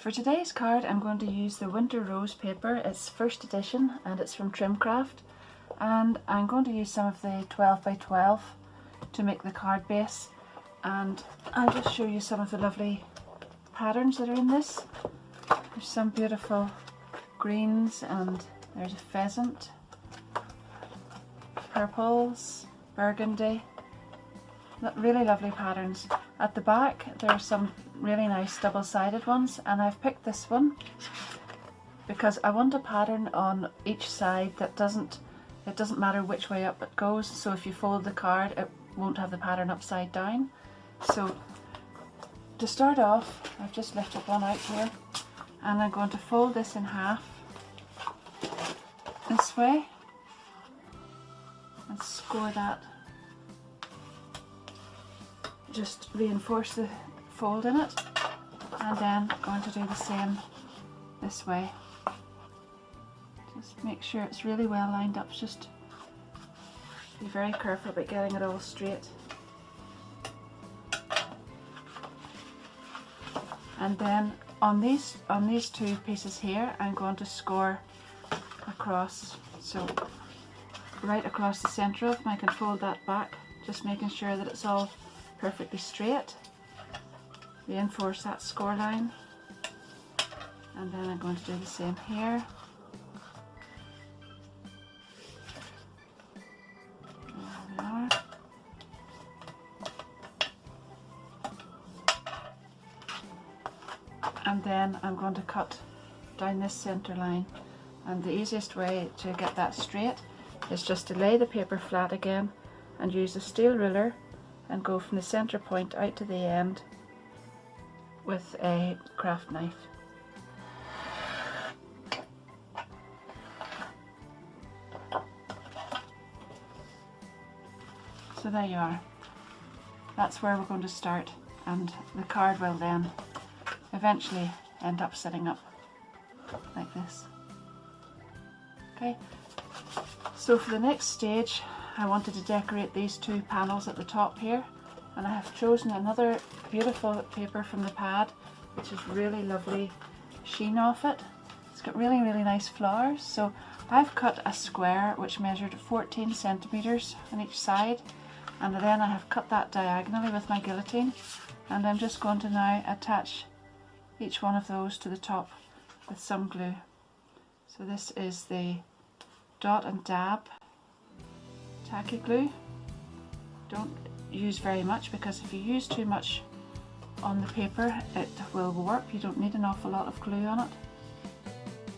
For today's card I'm going to use the Winter Rose paper. It's first edition and it's from Trimcraft, and I'm going to use some of the 12 by 12 to make the card base, and I'll just show you some of the lovely patterns that are in this. There's some beautiful greens, and there's a pheasant, purples, burgundy, really lovely patterns. At the back there are some really nice double-sided ones, and I've picked this one because I want a pattern on each side that it doesn't matter which way up it goes, so if you fold the card it won't have the pattern upside down. So to start off, I've just lifted one out here, and I'm going to fold this in half this way and score that. Just reinforce the fold in it, and then I'm going to do the same this way. Just make sure it's really well lined up, just be very careful about getting it all straight. And then on these two pieces here I'm going to score across, so right across the centre of them. I can fold that back, just making sure that it's all perfectly straight. Reinforce that score line, and then I'm going to do the same here. There we are. And then I'm going to cut down this centre line, and the easiest way to get that straight is just to lay the paper flat again and use a steel ruler and go from the centre point out to the end with a craft knife. So there you are. That's where we're going to start, and the card will then eventually end up sitting up like this. Okay, so for the next stage I wanted to decorate these two panels at the top here, and I have chosen another beautiful paper from the pad, which is really lovely sheen off it. It's got really nice flowers. So I've cut a square which measured 14 centimeters on each side, and then I have cut that diagonally with my guillotine, and I'm just going to now attach each one of those to the top with some glue. So this is the Dot and Dab Tacky Glue. Don't use very much, because if you use too much on the paper it will warp. You don't need an awful lot of glue on it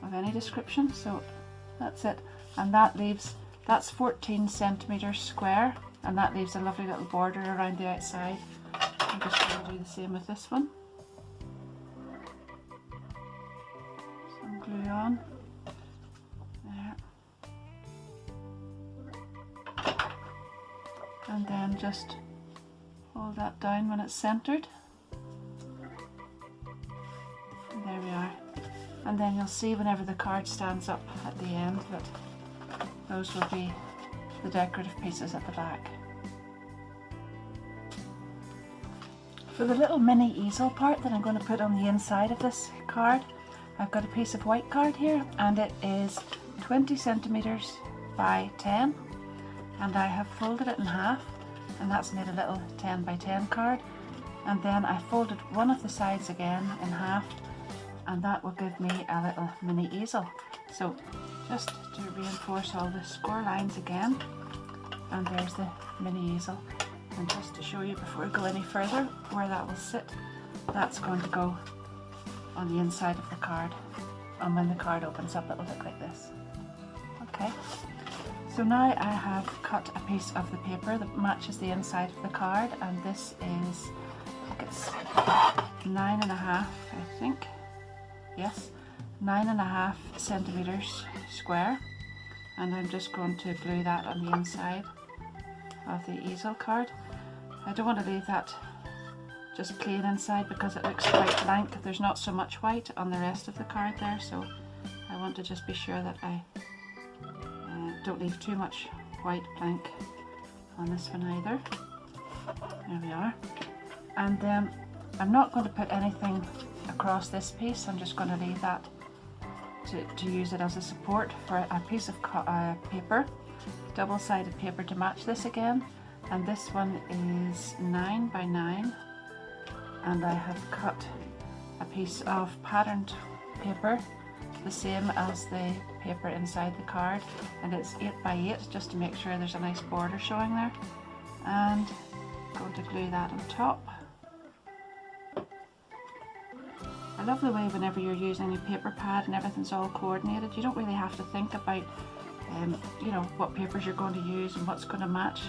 of any description. So that's it, and that's 14 centimeters square, and that leaves a lovely little border around the outside. I'm just going to do the same with this one. Some glue on there, and then just hold that down when it's centered. And there we are. And then you'll see whenever the card stands up at the end that those will be the decorative pieces at the back. For the little mini easel part that I'm going to put on the inside of this card, I've got a piece of white card here, and it is 20 centimeters by 10, and I have folded it in half, and that's made a little 10 by 10 card. And then I folded one of the sides again in half, and that will give me a little mini easel. So just to reinforce all the score lines again, and there's the mini easel. And just to show you before I go any further where that will sit, that's going to go on the inside of the card, and when the card opens up it will look like this. Okay, so now I have cut a piece of the paper that matches the inside of the card, and this is, I think it's 9.5, I think, yes, 9.5 centimeters square, and I'm just going to glue that on the inside of the easel card. I don't want to leave that just plain inside because it looks quite blank. There's not so much white on the rest of the card there, so I want to just be sure that I don't leave too much white blank on this one either. There we are. And then I'm not going to put anything across this piece. I'm just going to leave that to use it as a support for a piece of paper, double-sided paper to match this again. And this one is 9 by 9, and I have cut a piece of patterned paper the same as the paper inside the card, and it's 8 by 8 just to make sure there's a nice border showing there. And I'm going to glue that on top. I love the way whenever you're using your paper pad and everything's all coordinated, you don't really have to think about you know, what papers you're going to use and what's going to match.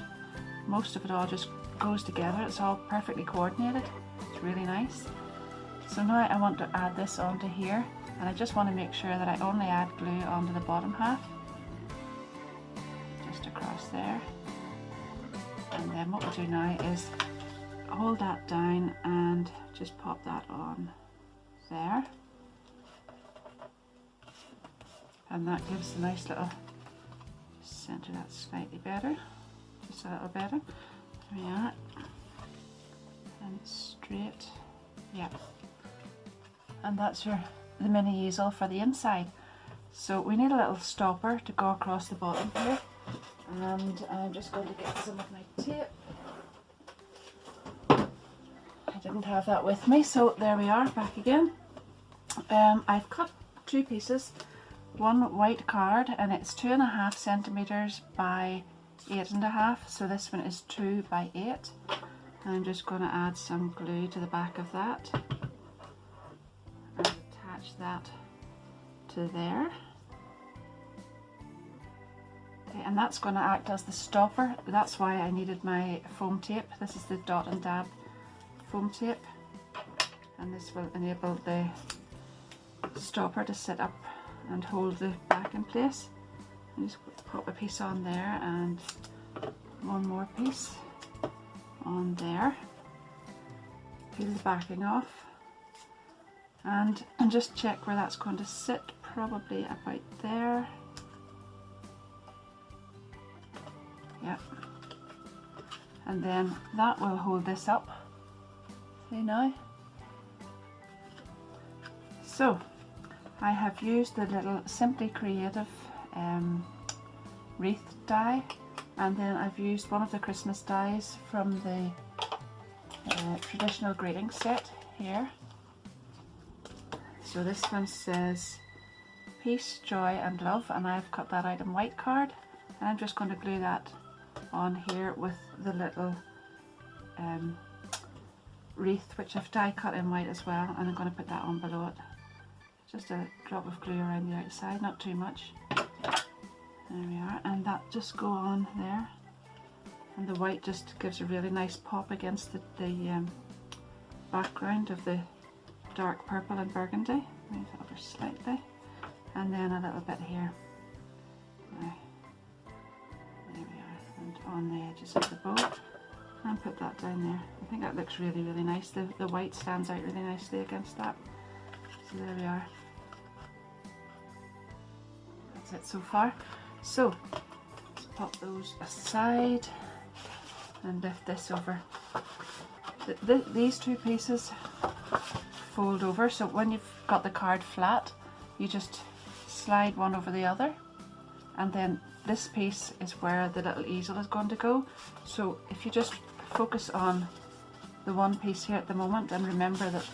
Most of it all just goes together. It's all perfectly coordinated. It's really nice. So now I want to add this onto here, and I just want to make sure that I only add glue onto the bottom half, just across there. And then what we'll do now is hold that down and just pop that on there, and that gives a nice little, center that slightly better, just a little better. There we are, and straight, yeah. And that's the mini easel for the inside. So we need a little stopper to go across the bottom here, and I'm just going to get some of my tape. I didn't have that with me, so there we are, back again. I've cut two pieces, one white card, and it's 2.5 centimeters by 8.5, so this one is 2 by 8. And I'm just going to add some glue to the back of that and attach that to there. Okay, and that's going to act as the stopper. That's why I needed my foam tape. This is the Dot and Dab foam tape, and this will enable the stopper to sit up and hold the back in place. And just pop a piece on there and one more piece on there. Peel the backing off and just check where that's going to sit, probably about there. Yep. And then that will hold this up. See now? So I have used the little Simply Creative Wreath die, and then I've used one of the Christmas dies from the traditional greeting set here. So this one says peace, joy and love, and I've cut that out in white card, and I'm just going to glue that on here with the little wreath, which I've die cut in white as well, and I'm going to put that on below it. Just a drop of glue around the outside, not too much. There we are, and that just go on there, and the white just gives a really nice pop against the background of the dark purple and burgundy. Move it over slightly, and then a little bit here. Now, there we are, and on the edges of the bow, and put that down there. I think that looks really, really nice. The white stands out really nicely against that. So there we are. That's it so far. So let's pop those aside and lift this over. These two pieces fold over, so when you've got the card flat, you just slide one over the other, and then this piece is where the little easel is going to go. So if you just focus on the one piece here at the moment, and remember that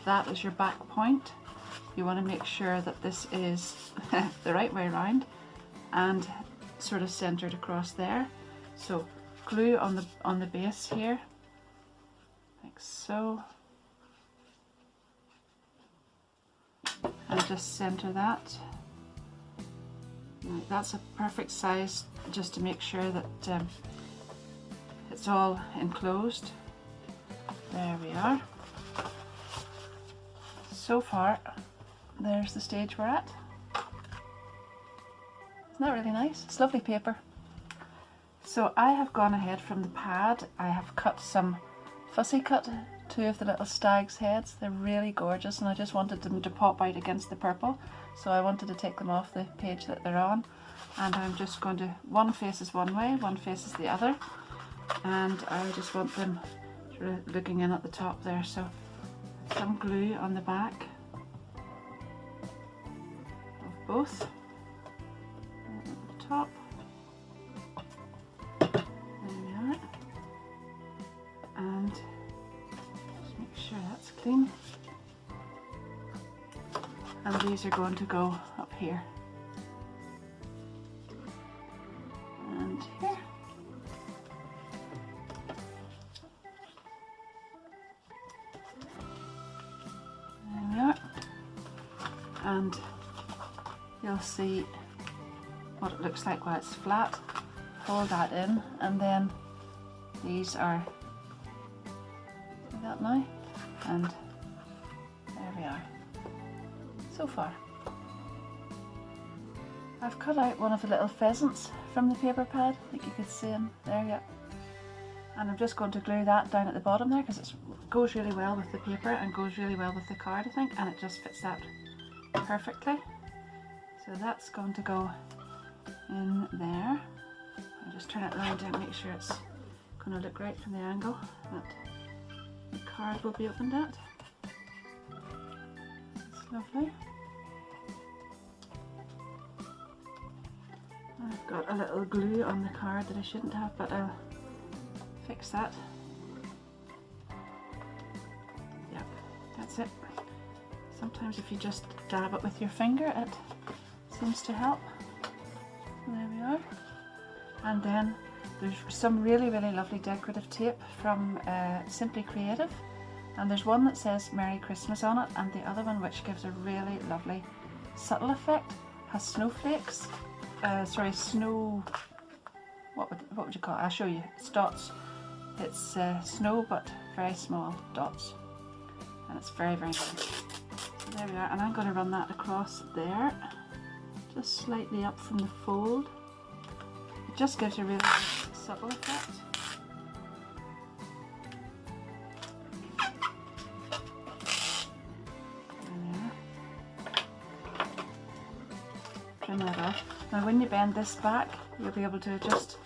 that is your back point, you want to make sure that this is the right way around and sort of centered across there. So glue on the base here, like so, and just center that. Right, that's a perfect size, just to make sure that it's all enclosed. There we are. So far, there's the stage we're at. Isn't that really nice? It's lovely paper. So I have gone ahead from the pad. I have cut some fussy cut two of the little stag's heads. They're really gorgeous, and I just wanted them to pop out against the purple, so I wanted to take them off the page that they're on, and I'm just going to, one faces one way, one faces the other, and I just want them sort of looking in at the top there. So some glue on the back of both. And at the top. There we are. And just make sure that's clean. And these are going to go up here. And here. There we are. And you'll see what it looks like while it's flat. Fold that in, and then these are, see that now? And there we are. So far. I've cut out one of the little pheasants from the paper pad. I think you could see him there, yeah. And I'm just going to glue that down at the bottom there because it goes really well with the paper and goes really well with the card, I think, and it just fits that perfectly. So that's going to go in there. I'll just turn it around to make sure it's going to look right from the angle that the card will be opened at. That's lovely. I've got a little glue on the card that I shouldn't have, but I'll fix that. Yeah, that's it. Sometimes if you just dab it with your finger, it seems to help. There we are. And then there's some really lovely decorative tape from Simply Creative, and there's one that says Merry Christmas on it, and the other one, which gives a really lovely subtle effect, has snowflakes. Snow. What would you call it? I'll show you. It's dots. It's snow, but very small dots, and it's very nice. So there we are, and I'm going to run that across there, just slightly up from the fold. It just gives a really subtle effect. Trim that off. Now when you bend this back, you'll be able to just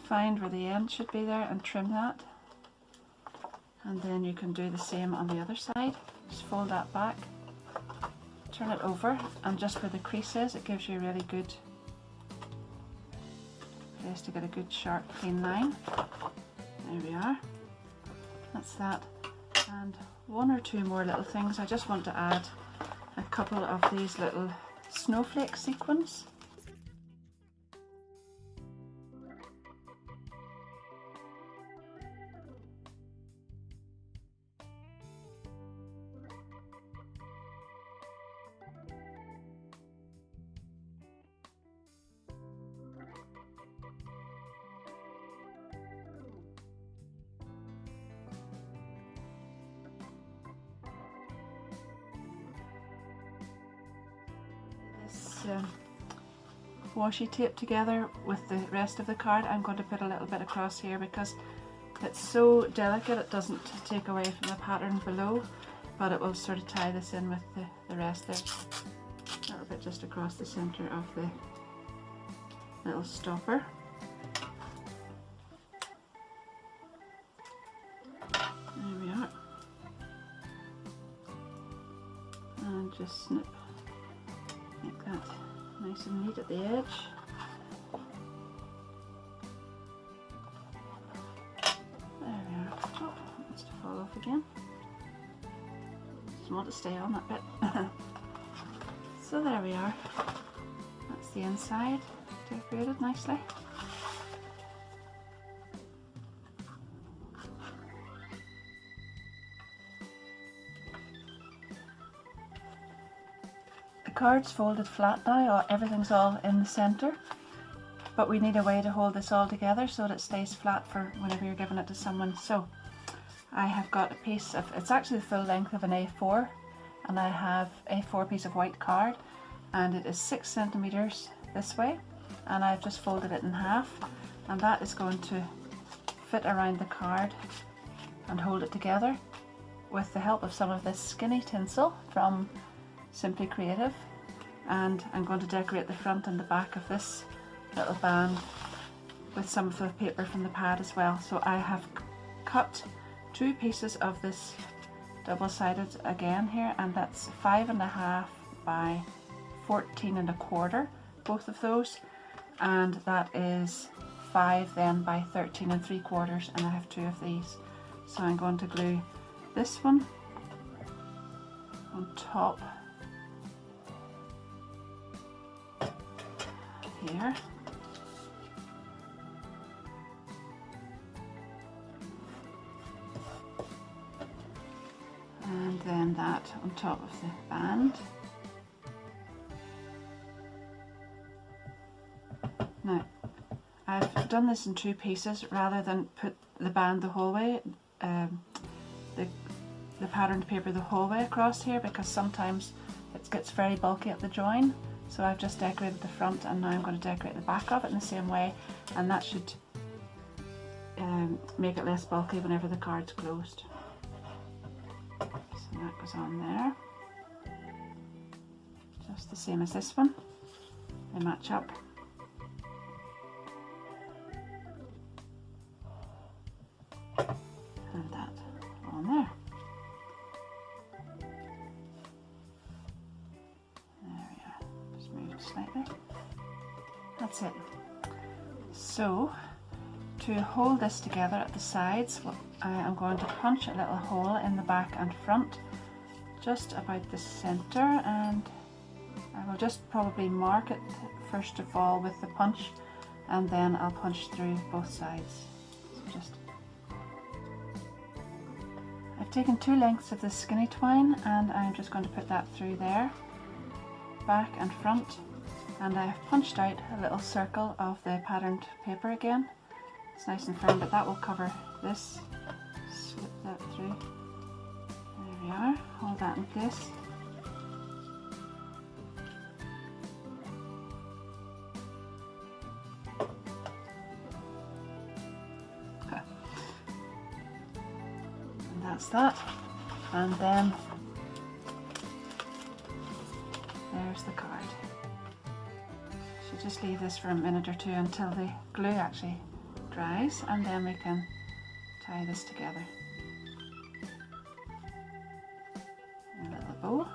find where the end should be there and trim that. And then you can do the same on the other side. Just fold that back, turn it over, and just where the crease is, it gives you a really good place to get a good sharp clean line. There we are. That's that. And one or two more little things. I just want to add a couple of these little snowflake sequins. Washi tape together with the rest of the card. I'm going to put a little bit across here because it's so delicate it doesn't take away from the pattern below, but it will sort of tie this in with the rest there. A little bit just across the centre of the little stopper. There we are. And just snip, make that nice and neat at the edge. There we are. Oh, it wants to fall off again. Just want to stay on that bit. So there we are. That's the inside, decorated nicely. The card's folded flat now, everything's all in the centre, but we need a way to hold this all together so that it stays flat for whenever you're giving it to someone. So I have got a piece of, it's actually the full length of an A4, and I have a A4 piece of white card, and it is 6 centimeters this way, and I've just folded it in half, and that is going to fit around the card and hold it together with the help of some of this skinny tinsel from Simply Creative. And I'm going to decorate the front and the back of this little band with some of the paper from the pad as well. So I have cut 2 pieces of this double-sided again here, and that's 5.5 by 14.25, both of those, and that is 5 then by 13.75, and I have 2 of these. So I'm going to glue this one on top here, and then that on top of the band. Now, I've done this in 2 pieces rather than put the band the whole way, the patterned paper the whole way across here, because sometimes it gets very bulky at the join. So I've just decorated the front, and now I'm going to decorate the back of it in the same way, and that should make it less bulky whenever the card's closed. So that goes on there, just the same as this one. They match up. And that on there. There we are. Just move it slightly. That's it. So, to hold this together at the sides, I am going to punch a little hole in the back and front, just about the centre, and I will just probably mark it first of all with the punch, and then I'll punch through both sides. So just, I've taken 2 lengths of the skinny twine, and I'm just going to put that through there, back and front, and I've punched out a little circle of the patterned paper again. It's nice and firm, but that will cover this. Slip that through. There we are. Hold that in place. Okay. And that's that. And then there's the card. Should just leave this for a minute or 2 until the glue actually dries, and then we can tie this together in a little bow.